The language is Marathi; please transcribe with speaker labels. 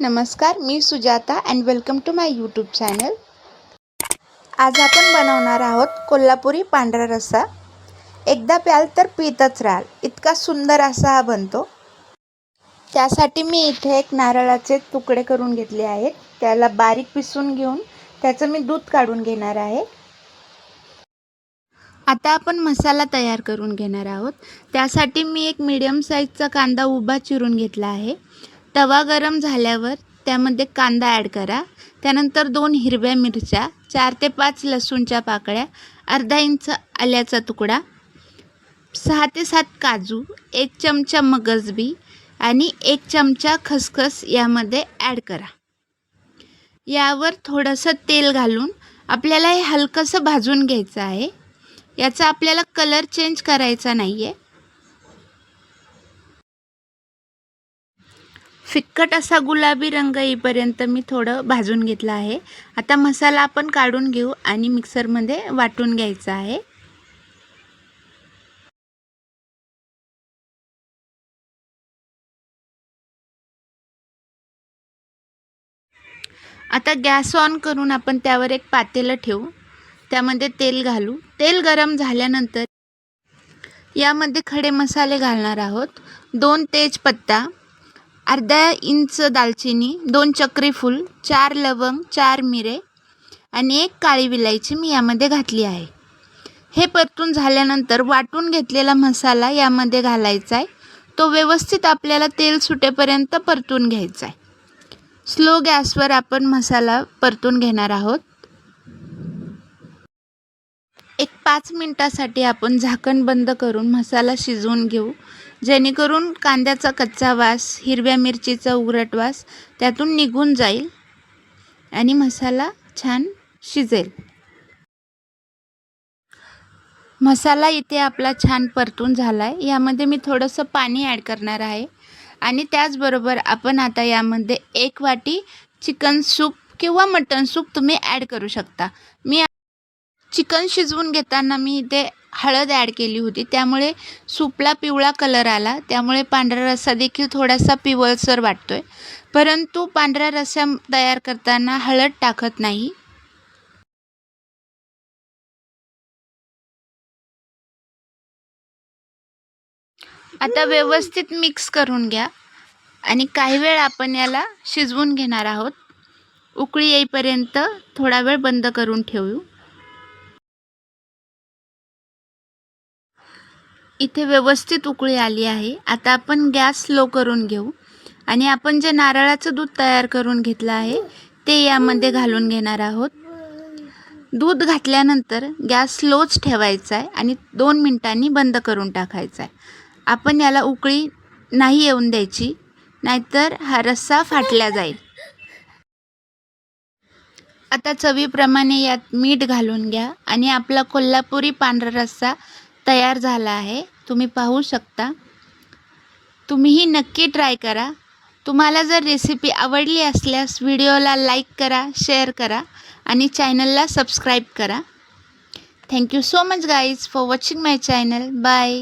Speaker 1: नमस्कार, मी Sujata and welcome to my YouTube channel. आज आपण बनवणार आहोत कोल्हापुरी पांढरा रस्सा। एकदा प्याल तर पितच राहाल, इतका सुंदर असा हा बनतो। त्यासाठी मी इथे एक नारळाचे तुकडे करून घेतले आहेत। त्याला बारीक पिसून घेऊन त्याचं मी दूध काढून घेणार आहे। आता आपण मसाला तयार करून घेणार आहोत। त्यासाठी मी एक मीडियम साईजचा कांदा उभा चिरून घेतला आहे। तवा गरम झाल्यावर त्यामध्ये कांदा ॲड करा। त्यानंतर 2 हिरव्या मिरच्या, 4 ते 5 लसूणच्या पाकळ्या, अर्धा इंच आल्याचा तुकडा, 6 ते 7 काजू, 1 चमचा मगजबी आणि 1 चमचा खसखस यामध्ये ॲड करा। यावर थोडंसं तेल घालून आपल्याला हे हलकंसं भाजून घ्यायचं आहे। याचा आपल्याला कलर चेंज करायचा नाहीये। फिक्कट असा गुलाबी रंग येईपर्यंत मी थोडं भाजून घेतला आहे। आता मसाला आपण काढून घेऊ आणि मिक्सरमध्ये वाटून घ्यायचा आहे। आता गॅस ऑन करून आपण त्यावर एक पातेलं ठेवू। त्यामध्ये तेल घालू। तेल गरम झाल्यानंतर यामध्ये खडे मसाले घालणार आहोत। 2 तेजपत्ता, अर्धा इंच दालचिनी, 2 चक्री फूल, 4 लवंग, 4 मिरे आणि 1 काळी विलायची मी यामध्ये घातली आहे। हे परतून झाल्यानंतर वाटून घेतलेला मसाला यामध्ये घालायचा आहे। तो व्यवस्थित आपल्याला तेल सुटेपर्यंत परतून घ्यायचा आहे। स्लो गॅसवर आपण मसाला परतून घेणार आहोत। एक 5 मिनिटासाठी आपण झाकण बंद करून मसाला शिजवून घेऊ, जेणेकरून कांद्याचा कच्चा वास, हिरव्या मिरचीचा उघरट वास त्यातून निघून जाईल आणि मसाला छान शिजेल। मसाला इथे आपला छान परतून झाला आहे। यामध्ये मी थोडंसं पाणी ॲड करणार आहे आणि त्याचबरोबर आपण आता यामध्ये 1 वाटी चिकन सूप किंवा मटन सूप तुम्ही ॲड करू शकता। मी चिकन शिजवून घेताना मी इथे हळद ॲड केली होती, त्यामुळे सूपला पिवळा कलर आला। त्यामुळे पांढरा रस्सा देखील थोडासा पिवळसर वाटतोय, परंतु पांढरा रस्सा तयार करताना हळद टाकत नाही। आता व्यवस्थित मिक्स करून घ्या आणि काही वेळ आपण याला शिजवून घेणार आहोत। उकळी येईपर्यंत थोडा वेळ बंद करून ठेवू। इथे व्यवस्थित उकळी आली आहे। आता आपण गॅस स्लो करून घेऊ आणि आपण जे नारळाचं दूध तयार करून घेतलं आहे ते यामध्ये घालून घेणार आहोत। दूध घातल्यानंतर गॅस स्लोच ठेवायचा आहे आणि 2 मिनिटांनी बंद करून टाकायचा आहे। आपण याला उकळी नाही येऊन द्यायची, नाहीतर हा रस्सा फाटला जाईल। आता चवीप्रमाणे यात मीठ घालून घ्या आणि आपला कोल्हापुरी पांढरा रस्सा तयार झाला आहे। तुम्ही पाहू शकता। तुम्हीही नक्की ट्राय करा। तुम्हाला जर रेसिपी आवडली असल्यास व्हिडिओला लाईक करा, शेअर करा आणि चॅनलला सबस्क्राईब करा। Thank you so much guys for watching my channel. Bye.